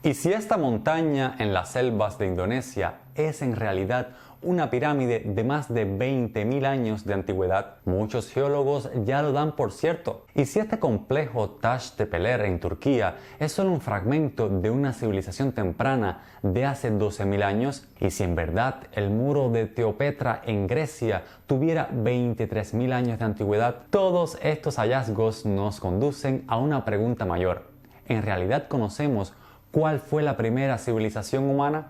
¿Y si esta montaña en las selvas de Indonesia es en realidad una pirámide de más de 20.000 años de antigüedad? Muchos geólogos ya lo dan por cierto. ¿Y si este complejo Taş Tepeler en Turquía es solo un fragmento de una civilización temprana de hace 12.000 años? ¿Y si en verdad el muro de Teopetra en Grecia tuviera 23.000 años de antigüedad? Todos estos hallazgos nos conducen a una pregunta mayor. ¿En realidad conocemos cuál fue la primera civilización humana?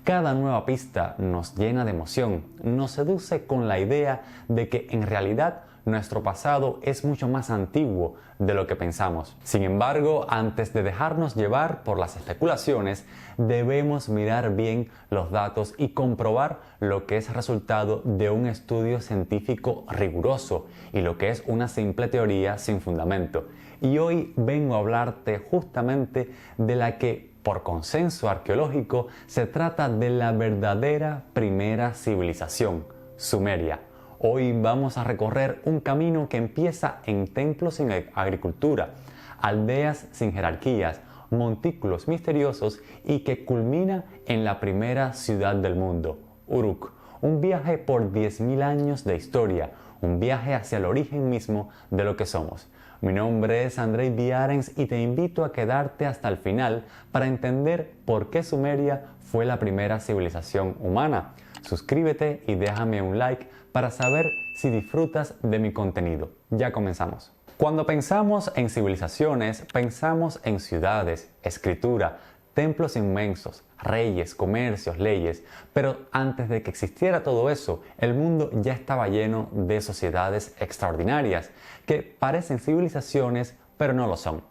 Cada nueva pista nos llena de emoción, nos seduce con la idea de que en realidad nuestro pasado es mucho más antiguo de lo que pensamos. Sin embargo, antes de dejarnos llevar por las especulaciones, debemos mirar bien los datos y comprobar lo que es resultado de un estudio científico riguroso y lo que es una simple teoría sin fundamento. Y hoy vengo a hablarte justamente de la que, por consenso arqueológico, se trata de la verdadera primera civilización, Sumeria. Hoy vamos a recorrer un camino que empieza en templos sin agricultura, aldeas sin jerarquías, montículos misteriosos y que culmina en la primera ciudad del mundo, Uruk. Un viaje por 10.000 años de historia, un viaje hacia el origen mismo de lo que somos. Mi nombre es Andrei Viarens y te invito a quedarte hasta el final para entender por qué Sumeria fue la primera civilización humana. Suscríbete y déjame un like para saber si disfrutas de mi contenido. Ya comenzamos. Cuando pensamos en civilizaciones, pensamos en ciudades, escritura, templos inmensos, reyes, comercios, leyes, pero antes de que existiera todo eso, el mundo ya estaba lleno de sociedades extraordinarias que parecen civilizaciones, pero no lo son.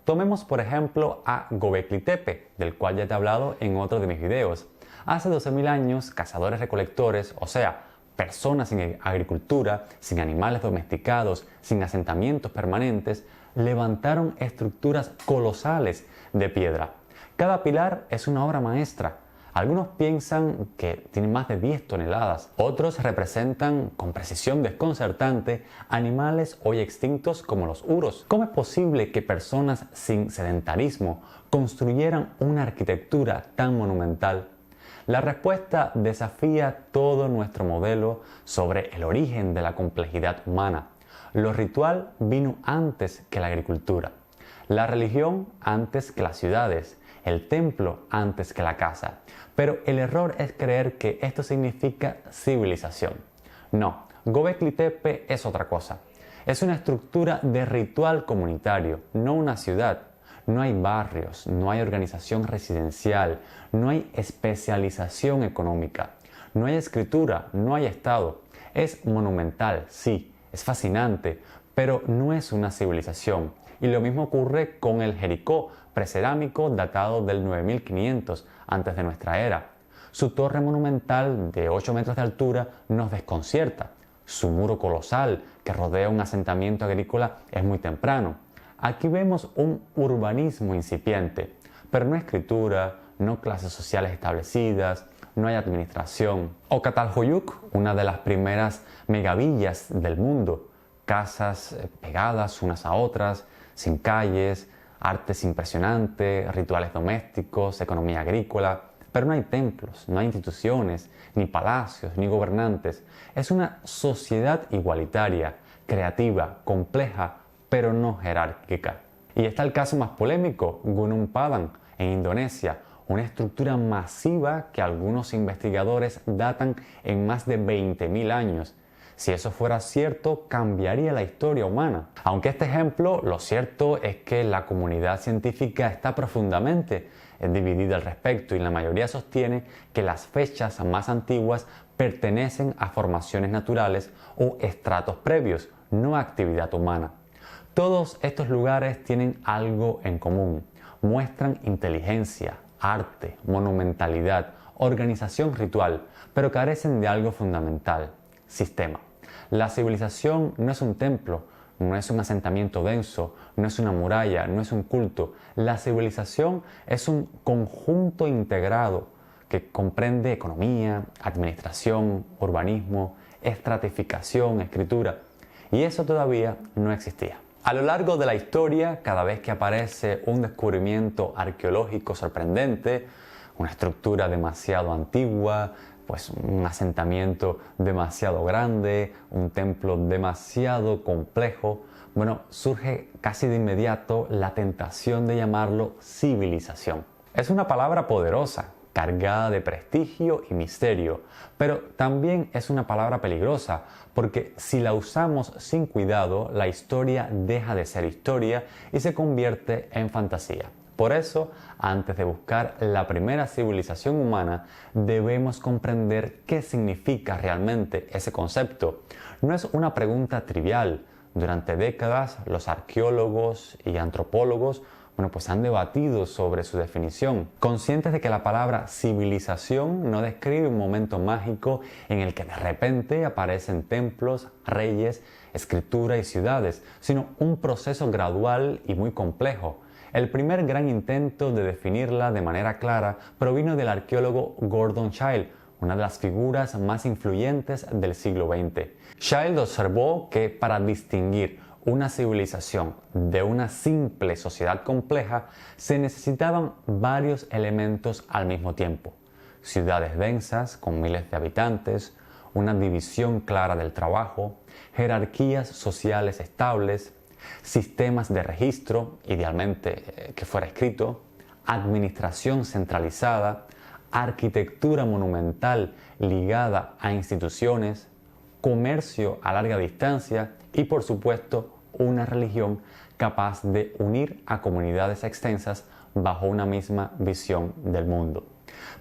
Tomemos por ejemplo a Göbekli Tepe, del cual ya te he hablado en otro de mis videos. Hace 12.000 años, cazadores-recolectores, o sea, personas sin agricultura, sin animales domesticados, sin asentamientos permanentes, levantaron estructuras colosales de piedra. Cada pilar es una obra maestra. Algunos piensan que tiene más de 10 toneladas. Otros representan con precisión desconcertante animales hoy extintos como los uros. ¿Cómo es posible que personas sin sedentarismo construyeran una arquitectura tan monumental? La respuesta desafía todo nuestro modelo sobre el origen de la complejidad humana. Lo ritual vino antes que la agricultura, la religión antes que las ciudades, el templo antes que la casa. Pero el error es creer que esto significa civilización. No, Göbekli Tepe es otra cosa. Es una estructura de ritual comunitario, no una ciudad. No hay barrios, no hay organización residencial, no hay especialización económica, no hay escritura, no hay Estado. Es monumental, sí, es fascinante, pero no es una civilización. Y lo mismo ocurre con el Jericó precerámico datado del 9500 antes de nuestra era. Su torre monumental de 8 metros de altura nos desconcierta. Su muro colosal que rodea un asentamiento agrícola es muy temprano. Aquí vemos un urbanismo incipiente, pero no escritura, no clases sociales establecidas, no hay administración. O Catalhoyuk, una de las primeras megavillas del mundo, casas pegadas unas a otras, sin calles, artes impresionantes, rituales domésticos, economía agrícola, pero no hay templos, no hay instituciones, ni palacios, ni gobernantes. Es una sociedad igualitaria, creativa, compleja, pero no jerárquica. Y está el caso más polémico, Gunung Padang, en Indonesia, una estructura masiva que algunos investigadores datan en más de 20.000 años. Si eso fuera cierto, cambiaría la historia humana. Aunque este ejemplo, lo cierto es que la comunidad científica está profundamente dividida al respecto y la mayoría sostiene que las fechas más antiguas pertenecen a formaciones naturales o estratos previos, no a actividad humana. Todos estos lugares tienen algo en común. Muestran inteligencia, arte, monumentalidad, organización ritual, pero carecen de algo fundamental: sistema. La civilización no es un templo, no es un asentamiento denso, no es una muralla, no es un culto. La civilización es un conjunto integrado que comprende economía, administración, urbanismo, estratificación, escritura. Y eso todavía no existía. A lo largo de la historia, cada vez que aparece un descubrimiento arqueológico sorprendente, una estructura demasiado antigua, pues un asentamiento demasiado grande, un templo demasiado complejo, bueno, surge casi de inmediato la tentación de llamarlo civilización. Es una palabra poderosa, cargada de prestigio y misterio, pero también es una palabra peligrosa, porque si la usamos sin cuidado, la historia deja de ser historia y se convierte en fantasía. Por eso, antes de buscar la primera civilización humana, debemos comprender qué significa realmente ese concepto. No es una pregunta trivial. Durante décadas, los arqueólogos y antropólogos han debatido sobre su definición, conscientes de que la palabra civilización no describe un momento mágico en el que de repente aparecen templos, reyes, escritura y ciudades, sino un proceso gradual y muy complejo. El primer gran intento de definirla de manera clara provino del arqueólogo Gordon Childe, una de las figuras más influyentes del siglo XX. Childe observó que para distinguir una civilización de una simple sociedad compleja se necesitaban varios elementos al mismo tiempo: ciudades densas con miles de habitantes, una división clara del trabajo, jerarquías sociales estables, sistemas de registro, idealmente que fuera escrito, administración centralizada, arquitectura monumental ligada a instituciones, comercio a larga distancia y, por supuesto, una religión capaz de unir a comunidades extensas bajo una misma visión del mundo.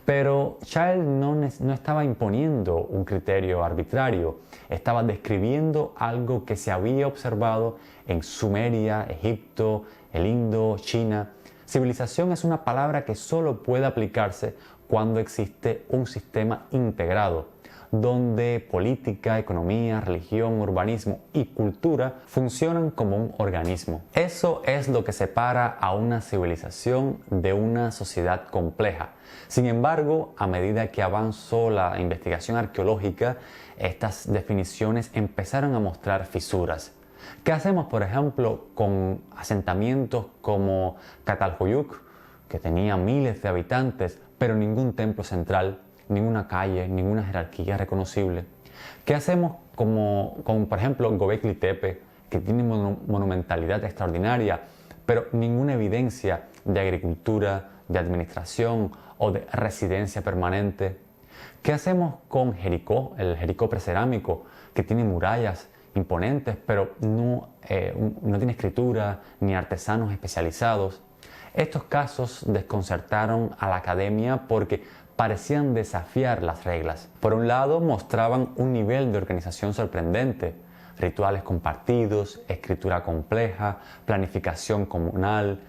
Pero Childe no estaba imponiendo un criterio arbitrario, estaba describiendo algo que se había observado en Sumeria, Egipto, el Indo, China. Civilización es una palabra que solo puede aplicarse cuando existe un sistema integrado, donde política, economía, religión, urbanismo y cultura funcionan como un organismo. Eso es lo que separa a una civilización de una sociedad compleja. Sin embargo, a medida que avanzó la investigación arqueológica, estas definiciones empezaron a mostrar fisuras. ¿Qué hacemos, por ejemplo, con asentamientos como Catalhoyuk, que tenía miles de habitantes, pero ningún templo central, ninguna calle, ninguna jerarquía reconocible? ¿Qué hacemos con por ejemplo, Göbekli Tepe, que tiene monumentalidad extraordinaria, pero ninguna evidencia de agricultura, de administración o de residencia permanente? ¿Qué hacemos con Jericó, el Jericó precerámico, que tiene murallas imponentes, pero no tiene escritura ni artesanos especializados? Estos casos desconcertaron a la academia porque parecían desafiar las reglas. Por un lado, mostraban un nivel de organización sorprendente: rituales compartidos, escritura compleja, planificación comunal,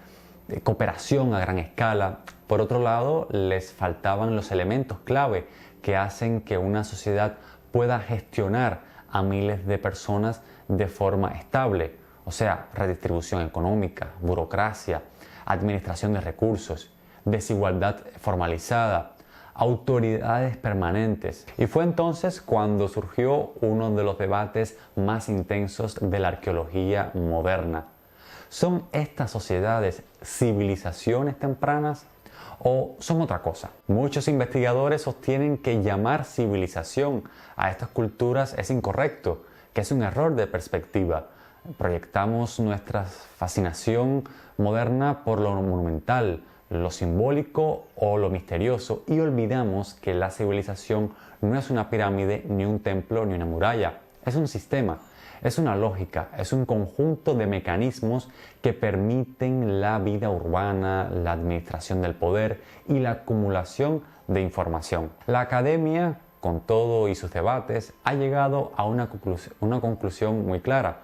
cooperación a gran escala. Por otro lado, les faltaban los elementos clave que hacen que una sociedad pueda gestionar a miles de personas de forma estable, o sea, redistribución económica, burocracia, administración de recursos, desigualdad formalizada, autoridades permanentes. Y fue entonces cuando surgió uno de los debates más intensos de la arqueología moderna. ¿Son estas sociedades civilizaciones tempranas o son otra cosa? Muchos investigadores sostienen que llamar civilización a estas culturas es incorrecto, que es un error de perspectiva. Proyectamos nuestra fascinación moderna por lo monumental, lo simbólico o lo misterioso, y olvidamos que la civilización no es una pirámide, ni un templo, ni una muralla. Es un sistema, es una lógica, es un conjunto de mecanismos que permiten la vida urbana, la administración del poder y la acumulación de información. La academia, con todo y sus debates, ha llegado a una conclusión muy clara.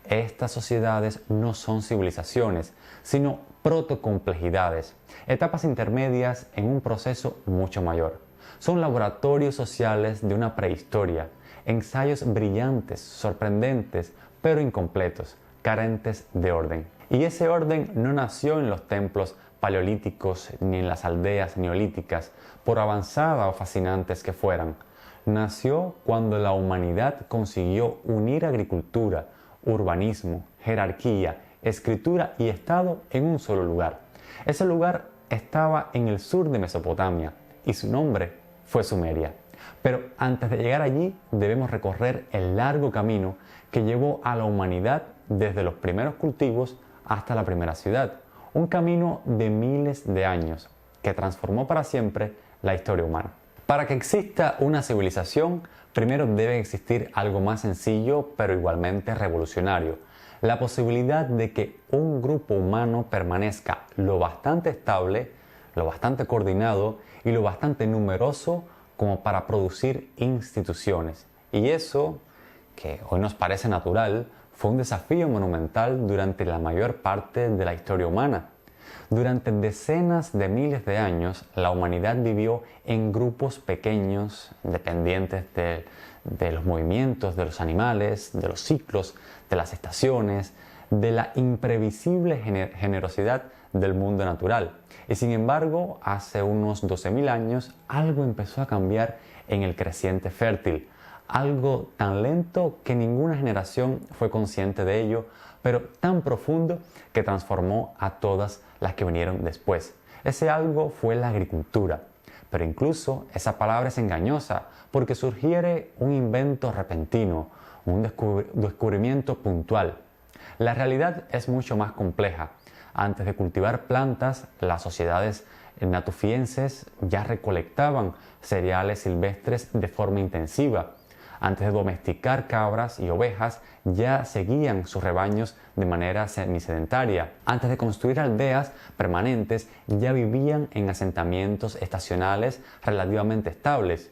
Estas sociedades no son civilizaciones, sino protocomplejidades, etapas intermedias en un proceso mucho mayor. Son laboratorios sociales de una prehistoria, ensayos brillantes, sorprendentes, pero incompletos, carentes de orden. Y ese orden no nació en los templos paleolíticos ni en las aldeas neolíticas, por avanzada o fascinantes que fueran. Nació cuando la humanidad consiguió unir agricultura, urbanismo, jerarquía, escritura y estado en un solo lugar. Ese lugar estaba en el sur de Mesopotamia y su nombre fue Sumeria. Pero antes de llegar allí debemos recorrer el largo camino que llevó a la humanidad desde los primeros cultivos hasta la primera ciudad. Un camino de miles de años que transformó para siempre la historia humana. Para que exista una civilización, primero debe existir algo más sencillo pero igualmente revolucionario: la posibilidad de que un grupo humano permanezca lo bastante estable, lo bastante coordinado y lo bastante numeroso como para producir instituciones. Y eso, que hoy nos parece natural, fue un desafío monumental durante la mayor parte de la historia humana. Durante decenas de miles de años, la humanidad vivió en grupos pequeños, dependientes de los movimientos de los animales, de los ciclos, de las estaciones, de la imprevisible generosidad del mundo natural. Y sin embargo, hace unos 12.000 años, algo empezó a cambiar en el creciente fértil. Algo tan lento que ninguna generación fue consciente de ello, pero tan profundo que transformó a todas las que vinieron después. Ese algo fue la agricultura. Pero incluso esa palabra es engañosa porque sugiere un invento repentino, un descubrimiento puntual. La realidad es mucho más compleja. Antes de cultivar plantas, las sociedades natufienses ya recolectaban cereales silvestres de forma intensiva. Antes de domesticar cabras y ovejas, ya seguían sus rebaños de manera semisedentaria. Antes de construir aldeas permanentes, ya vivían en asentamientos estacionales relativamente estables.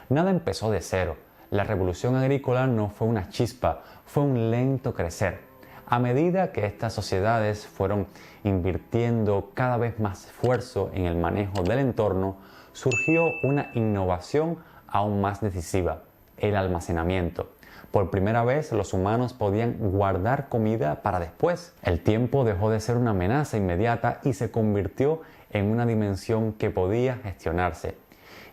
Nada empezó de cero. La revolución agrícola no fue una chispa, fue un lento crecer. A medida que estas sociedades fueron invirtiendo cada vez más esfuerzo en el manejo del entorno, surgió una innovación aún más decisiva: el almacenamiento. Por primera vez los humanos podían guardar comida para después. El tiempo dejó de ser una amenaza inmediata y se convirtió en una dimensión que podía gestionarse.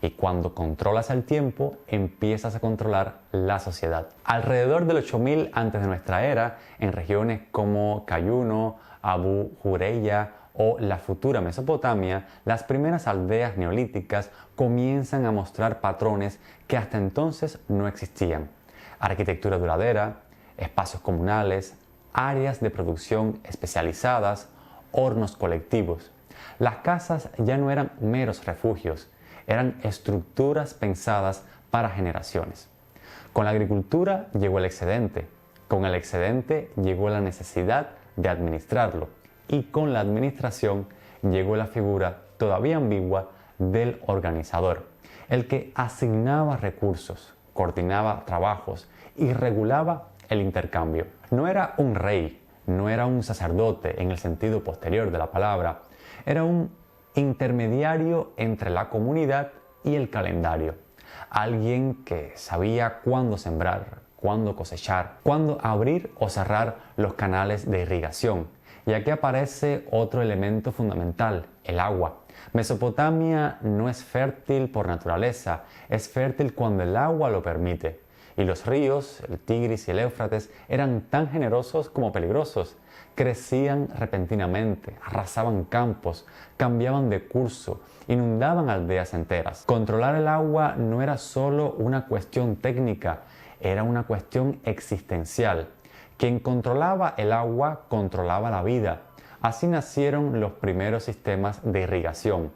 Y cuando controlas el tiempo, empiezas a controlar la sociedad. Alrededor del 8000 antes de nuestra era, en regiones como Cayuno, Abu Hureyya o la futura Mesopotamia, las primeras aldeas neolíticas comienzan a mostrar patrones que hasta entonces no existían: arquitectura duradera, espacios comunales, áreas de producción especializadas, hornos colectivos. Las casas ya no eran meros refugios, eran estructuras pensadas para generaciones. Con la agricultura llegó el excedente, con el excedente llegó la necesidad de administrarlo, y con la administración llegó la figura todavía ambigua del organizador, el que asignaba recursos, coordinaba trabajos y regulaba el intercambio. No era un rey, no era un sacerdote en el sentido posterior de la palabra, era un intermediario entre la comunidad y el calendario. Alguien que sabía cuándo sembrar, cuándo cosechar, cuándo abrir o cerrar los canales de irrigación. Y aquí aparece otro elemento fundamental: el agua. Mesopotamia no es fértil por naturaleza, es fértil cuando el agua lo permite. Y los ríos, el Tigris y el Éufrates, eran tan generosos como peligrosos. Crecían repentinamente, arrasaban campos, cambiaban de curso, inundaban aldeas enteras. Controlar el agua no era solo una cuestión técnica, era una cuestión existencial. Quien controlaba el agua controlaba la vida. Así nacieron los primeros sistemas de irrigación: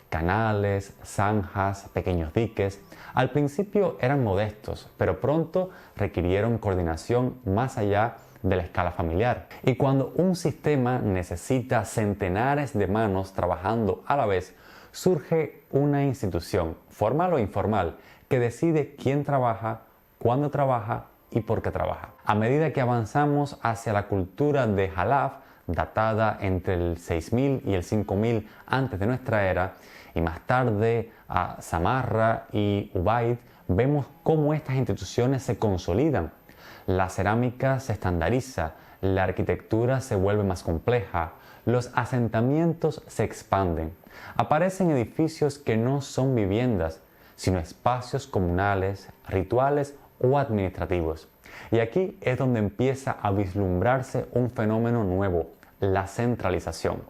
canales, zanjas, pequeños diques. Al principio eran modestos, pero pronto requirieron coordinación más allá de la escala familiar. Y cuando un sistema necesita centenares de manos trabajando a la vez, surge una institución, formal o informal, que decide quién trabaja, cuándo trabaja y por qué trabaja. A medida que avanzamos hacia la cultura de Halaf, datada entre el 6000 y el 5000 antes de nuestra era, y más tarde a Samarra y Ubaid, vemos cómo estas instituciones se consolidan. La cerámica se estandariza, la arquitectura se vuelve más compleja, los asentamientos se expanden. Aparecen edificios que no son viviendas, sino espacios comunales, rituales o administrativos. Y aquí es donde empieza a vislumbrarse un fenómeno nuevo, la centralización.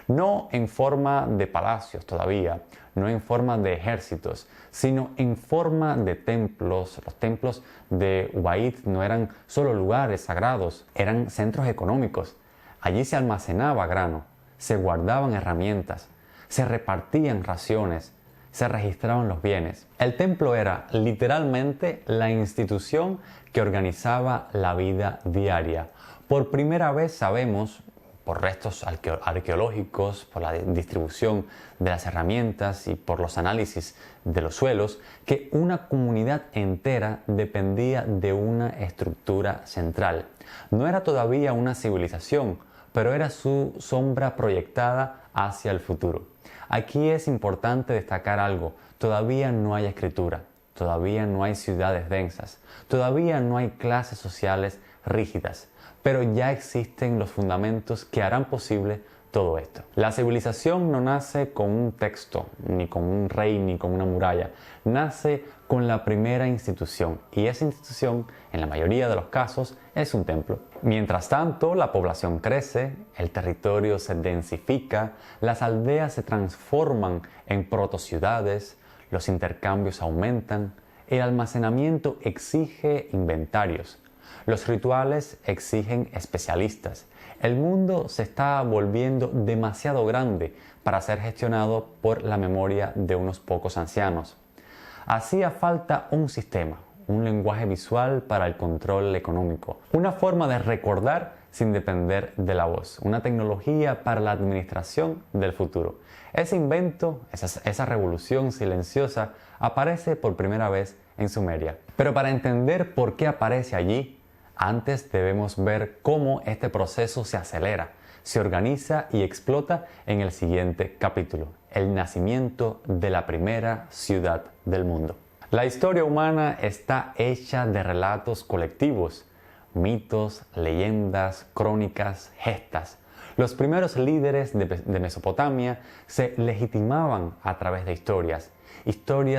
No en forma de palacios todavía, no en forma de ejércitos, sino en forma de templos. Los templos de Ubaid no eran solo lugares sagrados, eran centros económicos. Allí se almacenaba grano, se guardaban herramientas, se repartían raciones, se registraban los bienes. El templo era literalmente la institución que organizaba la vida diaria. Por primera vez sabemos, por restos arqueológicos, por la distribución de las herramientas y por los análisis de los suelos, que una comunidad entera dependía de una estructura central. No era todavía una civilización, pero era su sombra proyectada hacia el futuro. Aquí es importante destacar algo: todavía no hay escritura, todavía no hay ciudades densas, todavía no hay clases sociales rígidas, pero ya existen los fundamentos que harán posible todo esto. La civilización no nace con un texto, ni con un rey, ni con una muralla. Nace con la primera institución, y esa institución, en la mayoría de los casos, es un templo. Mientras tanto, la población crece, el territorio se densifica, las aldeas se transforman en protociudades, los intercambios aumentan, el almacenamiento exige inventarios, los rituales exigen especialistas. El mundo se está volviendo demasiado grande para ser gestionado por la memoria de unos pocos ancianos. Hacía falta un sistema, un lenguaje visual para el control económico, una forma de recordar sin depender de la voz, una tecnología para la administración del futuro. Ese invento, esa revolución silenciosa, aparece por primera vez en Sumeria. Pero para entender por qué aparece allí, antes debemos ver cómo este proceso se acelera, se organiza y explota en el siguiente capítulo: el nacimiento de la primera ciudad del mundo. La historia humana está hecha de relatos colectivos, mitos, leyendas, crónicas, gestas. Los primeros líderes de Mesopotamia se legitimaban a través de historias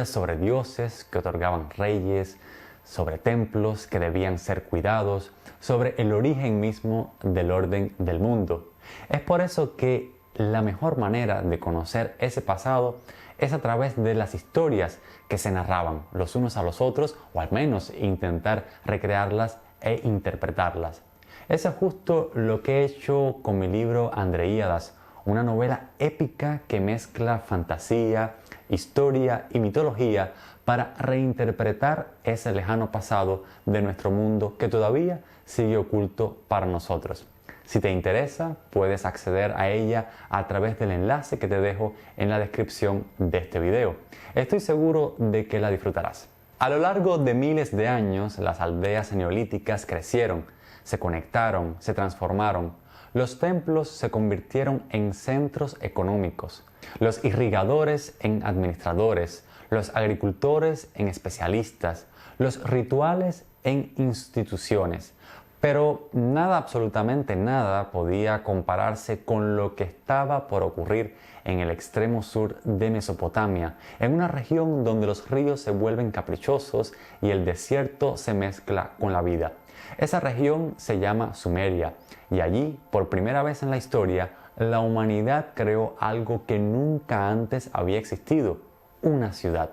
sobre dioses que otorgaban reyes, sobre templos que debían ser cuidados, sobre el origen mismo del orden del mundo. Es por eso que la mejor manera de conocer ese pasado es a través de las historias que se narraban los unos a los otros, o al menos intentar recrearlas e interpretarlas. Eso es justo lo que he hecho con mi libro Andreíadas, una novela épica que mezcla fantasía, historia y mitología para reinterpretar ese lejano pasado de nuestro mundo que todavía sigue oculto para nosotros. Si te interesa, puedes acceder a ella a través del enlace que te dejo en la descripción de este video. Estoy seguro de que la disfrutarás. A lo largo de miles de años, las aldeas neolíticas crecieron, se conectaron, se transformaron. Los templos se convirtieron en centros económicos, los irrigadores en administradores, los agricultores en especialistas, los rituales en instituciones. Pero nada, absolutamente nada, podía compararse con lo que estaba por ocurrir en el extremo sur de Mesopotamia, en una región donde los ríos se vuelven caprichosos y el desierto se mezcla con la vida. Esa región se llama Sumeria, y allí, por primera vez en la historia, la humanidad creó algo que nunca antes había existido: una ciudad.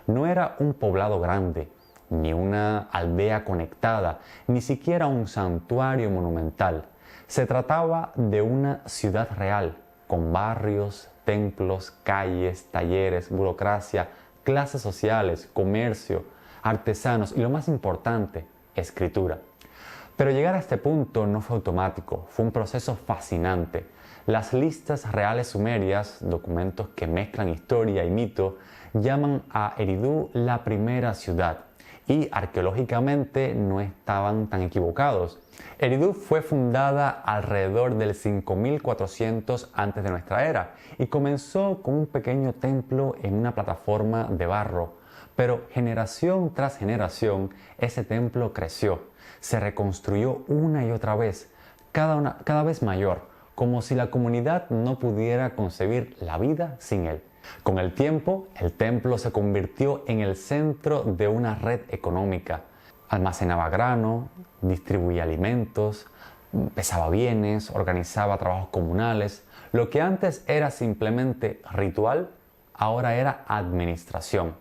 No era un poblado grande, ni una aldea conectada, ni siquiera un santuario monumental. Se trataba de una ciudad real, con barrios, templos, calles, talleres, burocracia, clases sociales, comercio, artesanos y, lo más importante, escritura. Pero llegar a este punto no fue automático, fue un proceso fascinante. Las listas reales sumerias, documentos que mezclan historia y mito, llaman a Eridu la primera ciudad, y arqueológicamente no estaban tan equivocados. Eridu fue fundada alrededor del 5400 antes de nuestra era y comenzó con un pequeño templo en una plataforma de barro, pero generación tras generación ese templo creció, se reconstruyó una y otra vez, cada vez mayor, como si la comunidad no pudiera concebir la vida sin él. Con el tiempo, el templo se convirtió en el centro de una red económica. Almacenaba grano, distribuía alimentos, pesaba bienes, organizaba trabajos comunales. Lo que antes era simplemente ritual, ahora era administración.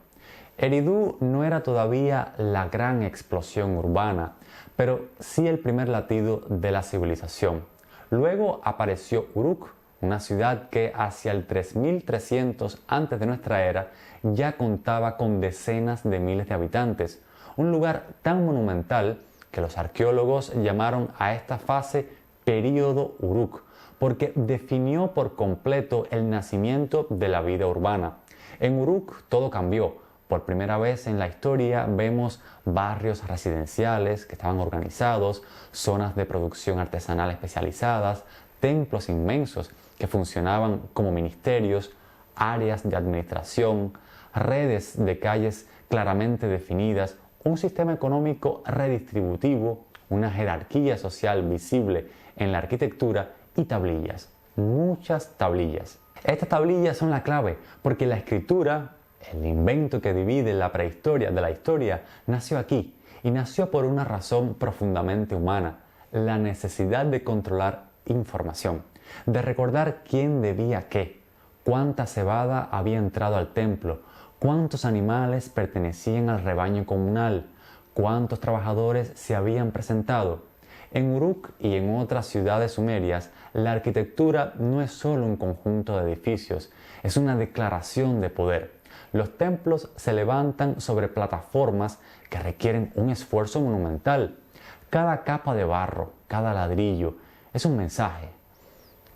Eridu no era todavía la gran explosión urbana, pero sí el primer latido de la civilización. Luego apareció Uruk, una ciudad que hacia el 3300 antes de nuestra era ya contaba con decenas de miles de habitantes, un lugar tan monumental que los arqueólogos llamaron a esta fase Período Uruk, porque definió por completo el nacimiento de la vida urbana. En Uruk todo cambió. Por primera vez en la historia vemos barrios residenciales que estaban organizados, zonas de producción artesanal especializadas, templos inmensos que funcionaban como ministerios, áreas de administración, redes de calles claramente definidas, un sistema económico redistributivo, una jerarquía social visible en la arquitectura y tablillas, muchas tablillas. Estas tablillas son la clave porque la escritura, el invento que divide la prehistoria de la historia, nació aquí y nació por una razón profundamente humana, la necesidad de controlar información, de recordar quién debía qué, cuánta cebada había entrado al templo, cuántos animales pertenecían al rebaño comunal, cuántos trabajadores se habían presentado. En Uruk y en otras ciudades sumerias, la arquitectura no es solo un conjunto de edificios, es una declaración de poder. Los templos se levantan sobre plataformas que requieren un esfuerzo monumental. Cada capa de barro, cada ladrillo, es un mensaje.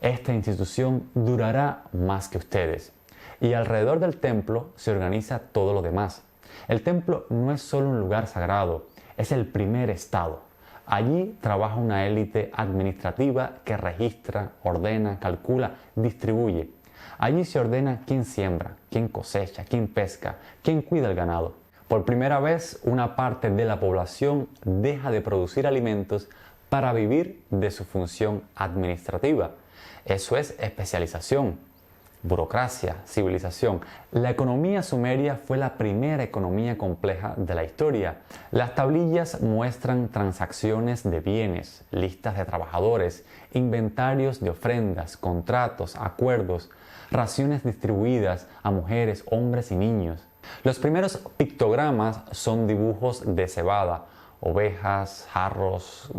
Esta institución durará más que ustedes. Y alrededor del templo se organiza todo lo demás. El templo no es solo un lugar sagrado, es el primer estado. Allí trabaja una élite administrativa que registra, ordena, calcula, distribuye. Allí se ordena quién siembra, quién cosecha, quién pesca, quién cuida el ganado. Por primera vez, una parte de la población deja de producir alimentos para vivir de su función administrativa. Eso es especialización, burocracia, civilización. La economía sumeria fue la primera economía compleja de la historia. Las tablillas muestran transacciones de bienes, listas de trabajadores, inventarios de ofrendas, contratos, acuerdos, raciones distribuidas a mujeres, hombres y niños. Los primeros pictogramas son dibujos de cebada, ovejas, jarros,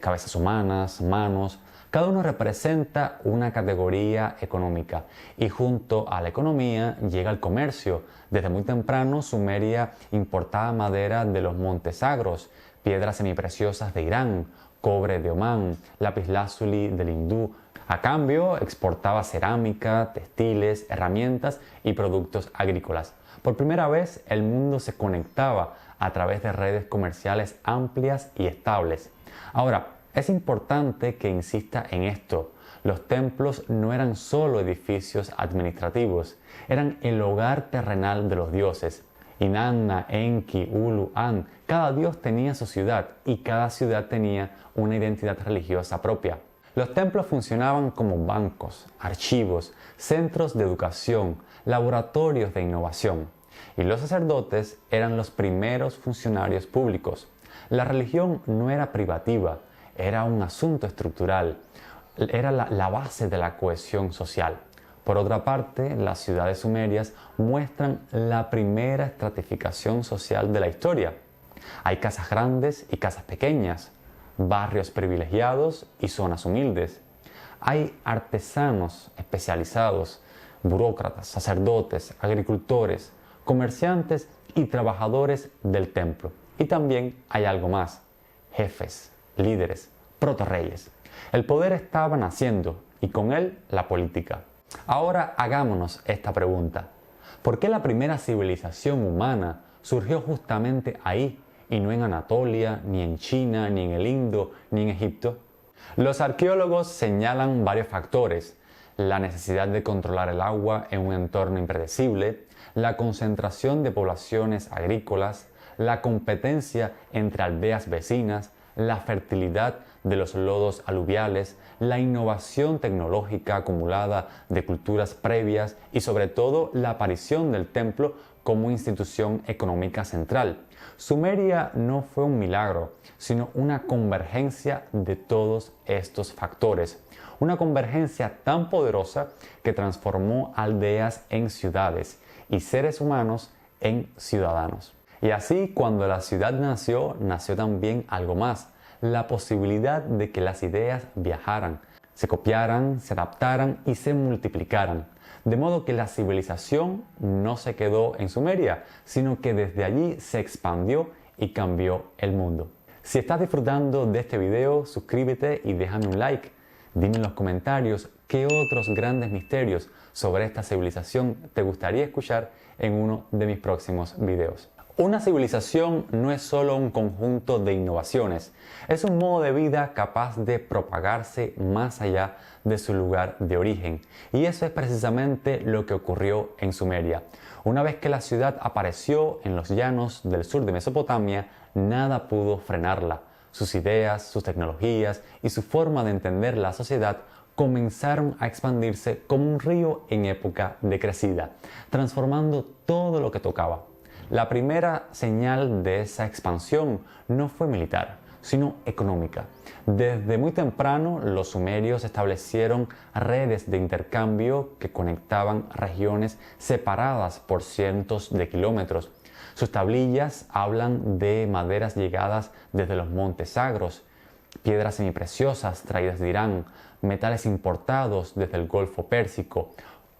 cabezas humanas, manos. Cada uno representa una categoría económica y junto a la economía llega el comercio. Desde muy temprano Sumeria importaba madera de los montes Sagros, piedras semipreciosas de Irán, cobre de Omán, lapislázuli del hindú. A cambio exportaba cerámica, textiles, herramientas y productos agrícolas. Por primera vez el mundo se conectaba a través de redes comerciales amplias y estables. Ahora, es importante que insista en esto. Los templos no eran solo edificios administrativos, eran el hogar terrenal de los dioses. Inanna, Enki, Ulu, An, cada dios tenía su ciudad y cada ciudad tenía una identidad religiosa propia. Los templos funcionaban como bancos, archivos, centros de educación, laboratorios de innovación. Y los sacerdotes eran los primeros funcionarios públicos. La religión no era privativa, era un asunto estructural, era la base de la cohesión social. Por otra parte, las ciudades sumerias muestran la primera estratificación social de la historia. Hay casas grandes y casas pequeñas, barrios privilegiados y zonas humildes. Hay artesanos especializados, burócratas, sacerdotes, agricultores, comerciantes y trabajadores del templo. Y también hay algo más, jefes, líderes, protorreyes. El poder estaba naciendo y con él la política. Ahora hagámonos esta pregunta. ¿Por qué la primera civilización humana surgió justamente ahí y no en Anatolia, ni en China, ni en el Indo, ni en Egipto? Los arqueólogos señalan varios factores: la necesidad de controlar el agua en un entorno impredecible, la concentración de poblaciones agrícolas, la competencia entre aldeas vecinas, la fertilidad de los lodos aluviales, la innovación tecnológica acumulada de culturas previas y sobre todo la aparición del templo como institución económica central. Sumeria no fue un milagro, sino una convergencia de todos estos factores. Una convergencia tan poderosa que transformó aldeas en ciudades y seres humanos en ciudadanos. Y así, cuando la ciudad nació, nació también algo más, la posibilidad de que las ideas viajaran, se copiaran, se adaptaran y se multiplicaran. De modo que la civilización no se quedó en Sumeria, sino que desde allí se expandió y cambió el mundo. Si estás disfrutando de este video, suscríbete y déjame un like. Dime en los comentarios qué otros grandes misterios sobre esta civilización te gustaría escuchar en uno de mis próximos videos. Una civilización no es solo un conjunto de innovaciones, es un modo de vida capaz de propagarse más allá de su lugar de origen. Y eso es precisamente lo que ocurrió en Sumeria. Una vez que la ciudad apareció en los llanos del sur de Mesopotamia, nada pudo frenarla. Sus ideas, sus tecnologías y su forma de entender la sociedad comenzaron a expandirse como un río en época de crecida, transformando todo lo que tocaba. La primera señal de esa expansión no fue militar, sino económica. Desde muy temprano, los sumerios establecieron redes de intercambio que conectaban regiones separadas por cientos de kilómetros. Sus tablillas hablan de maderas llegadas desde los montes Sagros, piedras semipreciosas traídas de Irán, metales importados desde el Golfo Pérsico,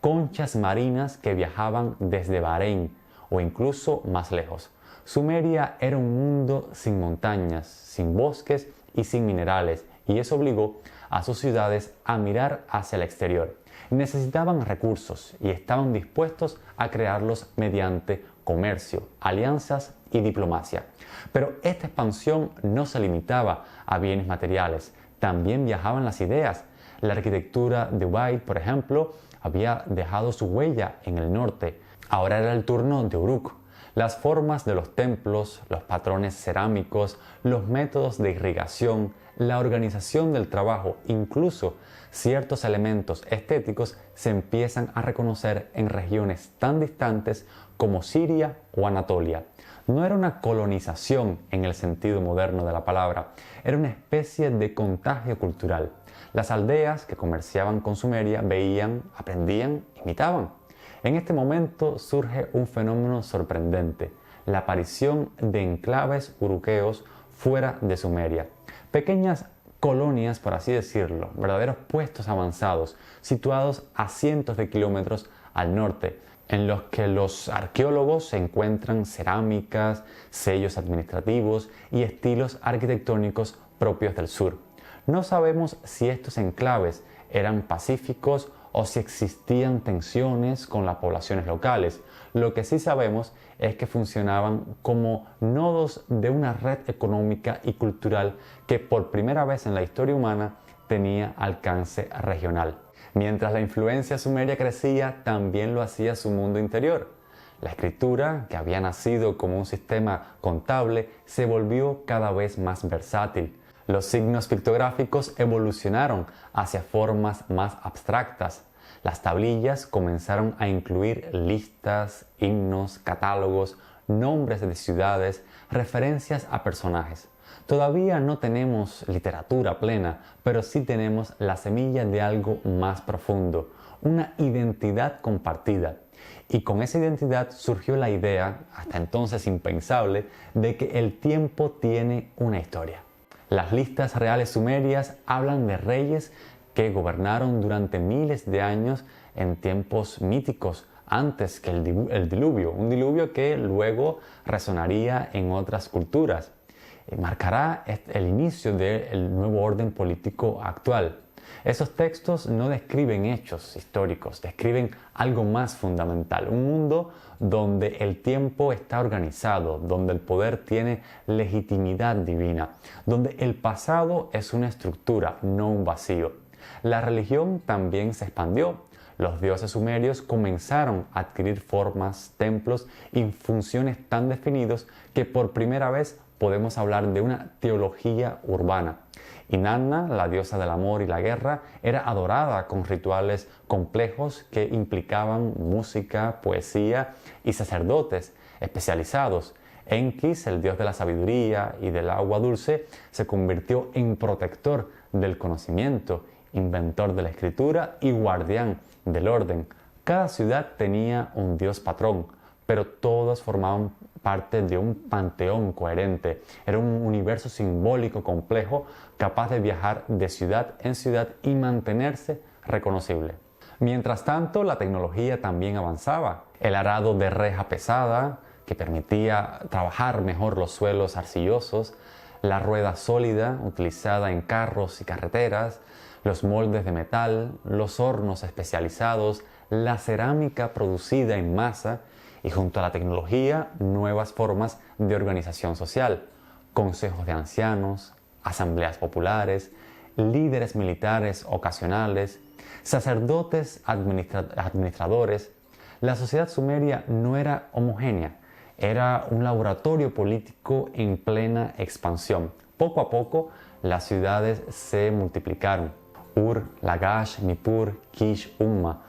conchas marinas que viajaban desde Bahrein o incluso más lejos. Sumeria era un mundo sin montañas, sin bosques y sin minerales, y eso obligó a sus ciudades a mirar hacia el exterior. Necesitaban recursos y estaban dispuestos a crearlos mediante comercio, alianzas y diplomacia. Pero esta expansión no se limitaba a bienes materiales, también viajaban las ideas. La arquitectura de Ubaid, por ejemplo, había dejado su huella en el norte. Ahora era el turno de Uruk. Las formas de los templos, los patrones cerámicos, los métodos de irrigación, la organización del trabajo, incluso ciertos elementos estéticos se empiezan a reconocer en regiones tan distantes como Siria o Anatolia. No era una colonización en el sentido moderno de la palabra, era una especie de contagio cultural. Las aldeas que comerciaban con Sumeria veían, aprendían, imitaban. En este momento surge un fenómeno sorprendente, la aparición de enclaves uruqueos fuera de Sumeria. Pequeñas colonias, por así decirlo, verdaderos puestos avanzados, situados a cientos de kilómetros al norte, en los que los arqueólogos encuentran cerámicas, sellos administrativos y estilos arquitectónicos propios del sur. No sabemos si estos enclaves eran pacíficos o si existían tensiones con las poblaciones locales. Lo que sí sabemos es que funcionaban como nodos de una red económica y cultural que por primera vez en la historia humana tenía alcance regional. Mientras la influencia sumeria crecía, también lo hacía su mundo interior. La escritura, que había nacido como un sistema contable, se volvió cada vez más versátil. Los signos pictográficos evolucionaron hacia formas más abstractas. Las tablillas comenzaron a incluir listas, himnos, catálogos, nombres de ciudades, referencias a personajes. Todavía no tenemos literatura plena, pero sí tenemos la semilla de algo más profundo, una identidad compartida. Y con esa identidad surgió la idea, hasta entonces impensable, de que el tiempo tiene una historia. Las listas reales sumerias hablan de reyes que gobernaron durante miles de años en tiempos míticos, antes que el diluvio, un diluvio que luego resonaría en otras culturas. Marcará el inicio del nuevo orden político actual. Esos textos no describen hechos históricos, describen algo más fundamental, un mundo donde el tiempo está organizado, donde el poder tiene legitimidad divina, donde el pasado es una estructura, no un vacío. La religión también se expandió. Los dioses sumerios comenzaron a adquirir formas, templos y funciones tan definidos que por primera vez podemos hablar de una teología urbana. Inanna, la diosa del amor y la guerra, era adorada con rituales complejos que implicaban música, poesía y sacerdotes especializados. Enkis, el dios de la sabiduría y del agua dulce, se convirtió en protector del conocimiento, inventor de la escritura y guardián del orden. Cada ciudad tenía un dios patrón, pero todos formaban parte de un panteón coherente. Era un universo simbólico complejo capaz de viajar de ciudad en ciudad y mantenerse reconocible. Mientras tanto, la tecnología también avanzaba. El arado de reja pesada, que permitía trabajar mejor los suelos arcillosos, la rueda sólida utilizada en carros y carreteras, los moldes de metal, los hornos especializados, la cerámica producida en masa y junto a la tecnología nuevas formas de organización social, consejos de ancianos, asambleas populares, líderes militares ocasionales, sacerdotes administradores. La sociedad sumeria no era homogénea, era un laboratorio político en plena expansión. Poco a poco las ciudades se multiplicaron. Ur, Lagash, Nippur, Kish, Umma,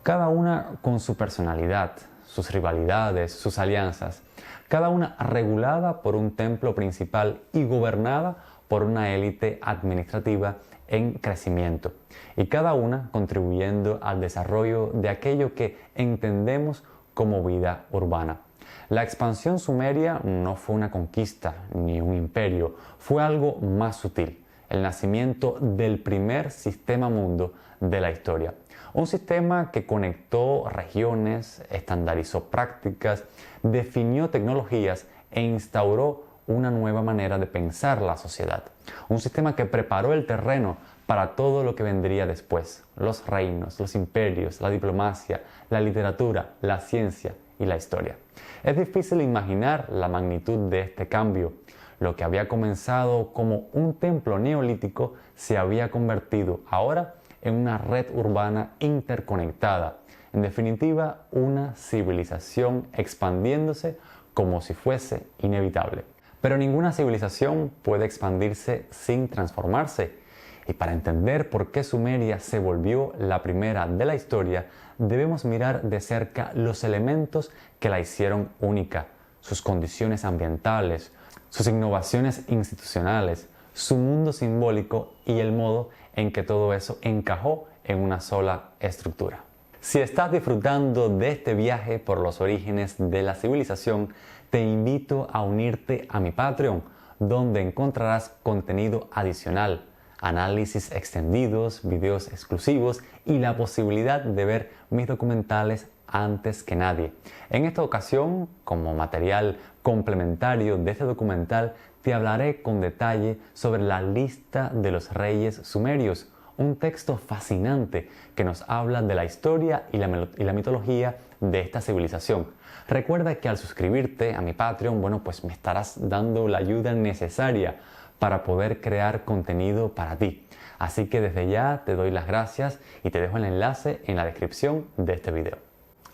cada una con su personalidad, sus rivalidades, sus alianzas, cada una regulada por un templo principal y gobernada por una élite administrativa en crecimiento, y cada una contribuyendo al desarrollo de aquello que entendemos como vida urbana. La expansión sumeria no fue una conquista ni un imperio, fue algo más sutil, el nacimiento del primer sistema mundo de la historia. Un sistema que conectó regiones, estandarizó prácticas, definió tecnologías e instauró una nueva manera de pensar la sociedad. Un sistema que preparó el terreno para todo lo que vendría después: los reinos, los imperios, la diplomacia, la literatura, la ciencia y la historia. Es difícil imaginar la magnitud de este cambio. Lo que había comenzado como un templo neolítico se había convertido ahora en una red urbana interconectada. En definitiva, una civilización expandiéndose como si fuese inevitable. Pero ninguna civilización puede expandirse sin transformarse. Y para entender por qué Sumeria se volvió la primera de la historia, debemos mirar de cerca los elementos que la hicieron única, sus condiciones ambientales, sus innovaciones institucionales, su mundo simbólico y el modo en que todo eso encajó en una sola estructura. Si estás disfrutando de este viaje por los orígenes de la civilización, te invito a unirte a mi Patreon, donde encontrarás contenido adicional, análisis extendidos, videos exclusivos y la posibilidad de ver mis documentales antes que nadie. En esta ocasión, como material complementario de este documental, te hablaré con detalle sobre la lista de los reyes sumerios, un texto fascinante que nos habla de la historia y la mitología de esta civilización. Recuerda que al suscribirte a mi Patreon, pues me estarás dando la ayuda necesaria para poder crear contenido para ti. Así que desde ya te doy las gracias y te dejo el enlace en la descripción de este video.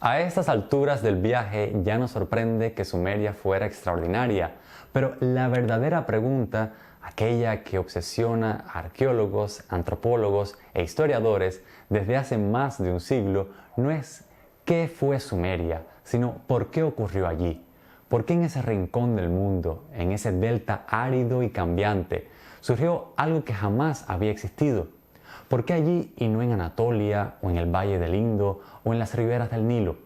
A estas alturas del viaje ya nos sorprende que Sumeria fuera extraordinaria, pero la verdadera pregunta, aquella que obsesiona a arqueólogos, antropólogos e historiadores desde hace más de un siglo, no es ¿qué fue Sumeria?, sino ¿por qué ocurrió allí? ¿Por qué en ese rincón del mundo, en ese delta árido y cambiante, surgió algo que jamás había existido? ¿Por qué allí y no en Anatolia o en el Valle del Indo o en las riberas del Nilo?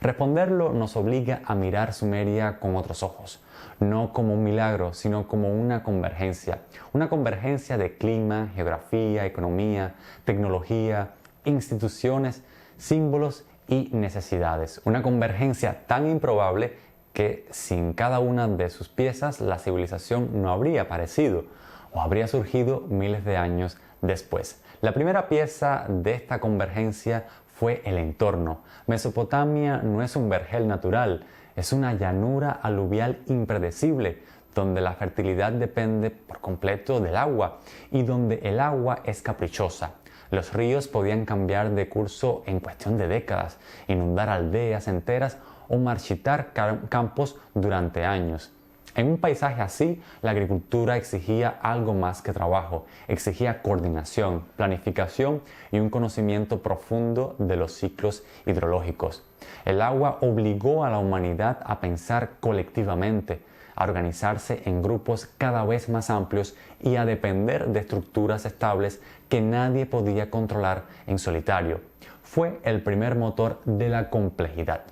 Responderlo nos obliga a mirar Sumeria con otros ojos, no como un milagro, sino como una convergencia de clima, geografía, economía, tecnología, instituciones, símbolos y necesidades. Una convergencia tan improbable que sin cada una de sus piezas la civilización no habría aparecido o habría surgido miles de años después. La primera pieza de esta convergencia fue el entorno. Mesopotamia no es un vergel natural, es una llanura aluvial impredecible, donde la fertilidad depende por completo del agua y donde el agua es caprichosa. Los ríos podían cambiar de curso en cuestión de décadas, inundar aldeas enteras o marchitar campos durante años. En un paisaje así, la agricultura exigía algo más que trabajo, exigía coordinación, planificación y un conocimiento profundo de los ciclos hidrológicos. El agua obligó a la humanidad a pensar colectivamente, a organizarse en grupos cada vez más amplios y a depender de estructuras estables que nadie podía controlar en solitario. Fue el primer motor de la complejidad.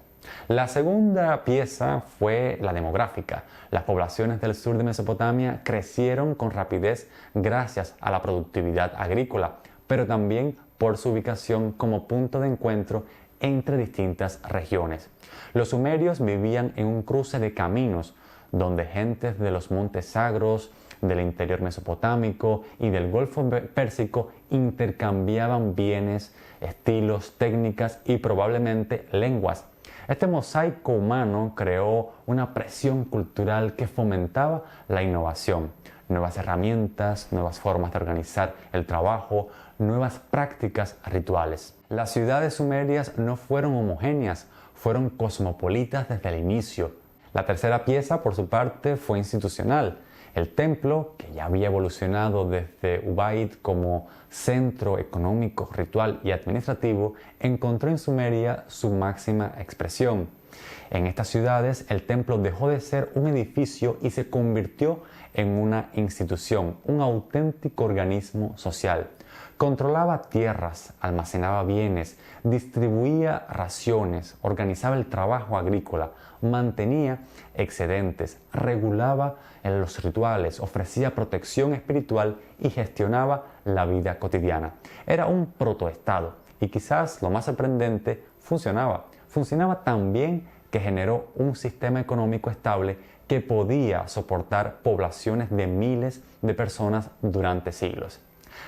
La segunda pieza fue la demográfica. Las poblaciones del sur de Mesopotamia crecieron con rapidez gracias a la productividad agrícola, pero también por su ubicación como punto de encuentro entre distintas regiones. Los sumerios vivían en un cruce de caminos, donde gentes de los montes sagros, del interior mesopotámico y del Golfo Pérsico intercambiaban bienes, estilos, técnicas y probablemente lenguas. Este mosaico humano creó una presión cultural que fomentaba la innovación, nuevas herramientas, nuevas formas de organizar el trabajo, nuevas prácticas rituales. Las ciudades sumerias no fueron homogéneas, fueron cosmopolitas desde el inicio. La tercera pieza, por su parte, fue institucional. El templo, que ya había evolucionado desde Ubaid como centro económico, ritual y administrativo, encontró en Sumeria su máxima expresión. En estas ciudades, el templo dejó de ser un edificio y se convirtió en una institución, un auténtico organismo social. Controlaba tierras, almacenaba bienes, distribuía raciones, organizaba el trabajo agrícola, mantenía excedentes, regulaba los rituales, ofrecía protección espiritual y gestionaba la vida cotidiana. Era un protoestado y quizás lo más sorprendente, funcionaba tan bien que generó un sistema económico estable que podía soportar poblaciones de miles de personas durante siglos.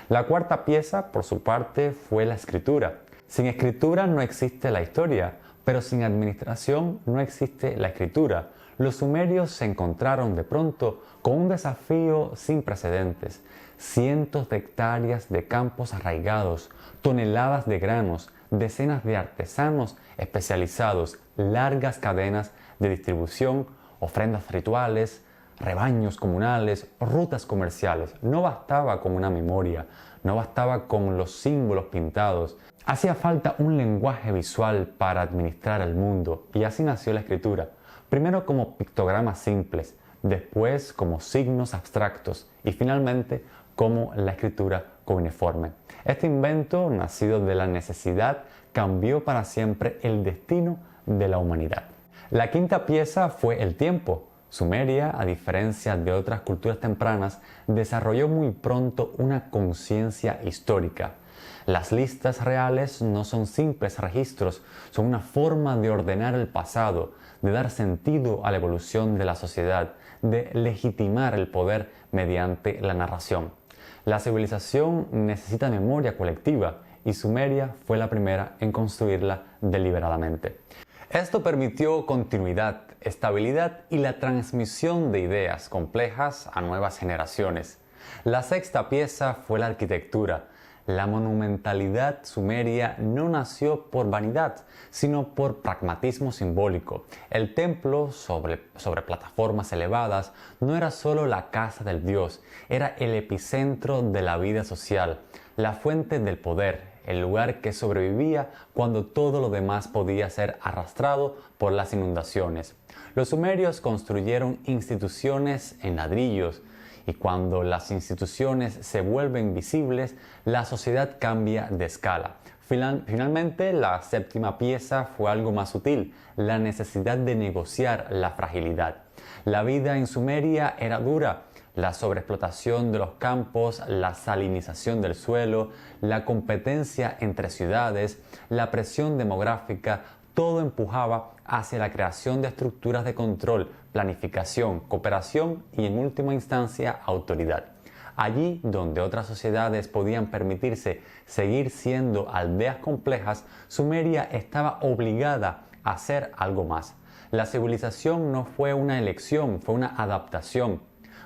La cuarta pieza, por su parte, fue la escritura. Sin escritura no existe la historia, pero sin administración no existe la escritura. Los sumerios se encontraron de pronto con un desafío sin precedentes. Cientos de hectáreas de campos arraigados, toneladas de granos, decenas de artesanos especializados, largas cadenas de distribución, ofrendas rituales, rebaños comunales, rutas comerciales. No bastaba con una memoria, no bastaba con los símbolos pintados. Hacía falta un lenguaje visual para administrar el mundo, y así nació la escritura. Primero como pictogramas simples, después como signos abstractos y finalmente como la escritura cuneiforme. Este invento, nacido de la necesidad, cambió para siempre el destino de la humanidad. La quinta pieza fue el tiempo. Sumeria, a diferencia de otras culturas tempranas, desarrolló muy pronto una conciencia histórica. Las listas reales no son simples registros, son una forma de ordenar el pasado, de dar sentido a la evolución de la sociedad, de legitimar el poder mediante la narración. La civilización necesita memoria colectiva y Sumeria fue la primera en construirla deliberadamente. Esto permitió continuidad, estabilidad y la transmisión de ideas complejas a nuevas generaciones. La sexta pieza fue la arquitectura. La monumentalidad sumeria no nació por vanidad, sino por pragmatismo simbólico. El templo, sobre plataformas elevadas, no era solo la casa del dios, era el epicentro de la vida social, la fuente del poder, el lugar que sobrevivía cuando todo lo demás podía ser arrastrado por las inundaciones. Los sumerios construyeron instituciones en ladrillos, y cuando las instituciones se vuelven visibles, la sociedad cambia de escala. Finalmente, la séptima pieza fue algo más sutil, la necesidad de negociar la fragilidad. La vida en Sumeria era dura. La sobreexplotación de los campos, la salinización del suelo, la competencia entre ciudades, la presión demográfica, todo empujaba hacia la creación de estructuras de control, planificación, cooperación y en última instancia autoridad. Allí donde otras sociedades podían permitirse seguir siendo aldeas complejas, Sumeria estaba obligada a hacer algo más. La civilización no fue una elección, fue una adaptación.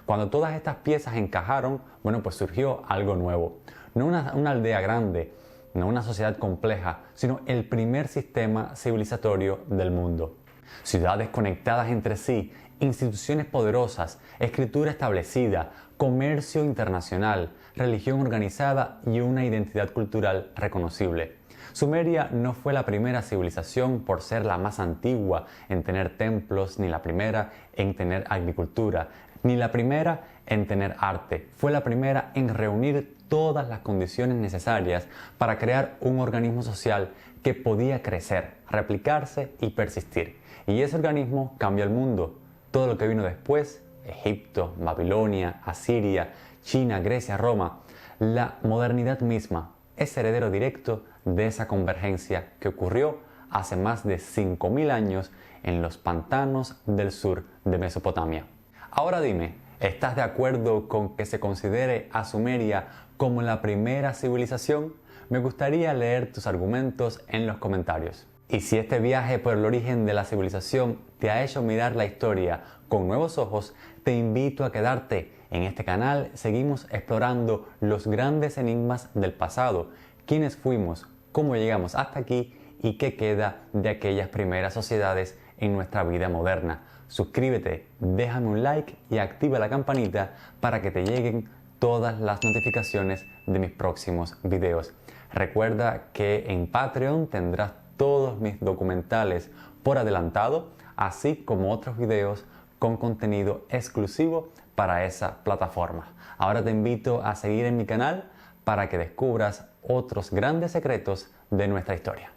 Cuando todas estas piezas encajaron, pues surgió algo nuevo. No una aldea grande, no una sociedad compleja, sino el primer sistema civilizatorio del mundo. Ciudades conectadas entre sí, instituciones poderosas, escritura establecida, comercio internacional, religión organizada y una identidad cultural reconocible. Sumeria no fue la primera civilización por ser la más antigua en tener templos, ni la primera en tener agricultura, ni la primera en tener arte. Fue la primera en reunir todas las condiciones necesarias para crear un organismo social que podía crecer, replicarse y persistir. Y ese organismo cambió el mundo. Todo lo que vino después, Egipto, Babilonia, Asiria, China, Grecia, Roma, la modernidad misma es heredero directo de esa convergencia que ocurrió hace más de 5.000 años en los pantanos del sur de Mesopotamia. Ahora dime, ¿estás de acuerdo con que se considere a Sumeria como la primera civilización? Me gustaría leer tus argumentos en los comentarios. Y si este viaje por el origen de la civilización te ha hecho mirar la historia con nuevos ojos, te invito a quedarte. En este canal seguimos explorando los grandes enigmas del pasado, quiénes fuimos, cómo llegamos hasta aquí y qué queda de aquellas primeras sociedades en nuestra vida moderna. Suscríbete, déjame un like y activa la campanita para que te lleguen todas las notificaciones de mis próximos videos. Recuerda que en Patreon tendrás todos mis documentales por adelantado, así como otros videos con contenido exclusivo para esa plataforma. Ahora te invito a seguir en mi canal para que descubras otros grandes secretos de nuestra historia.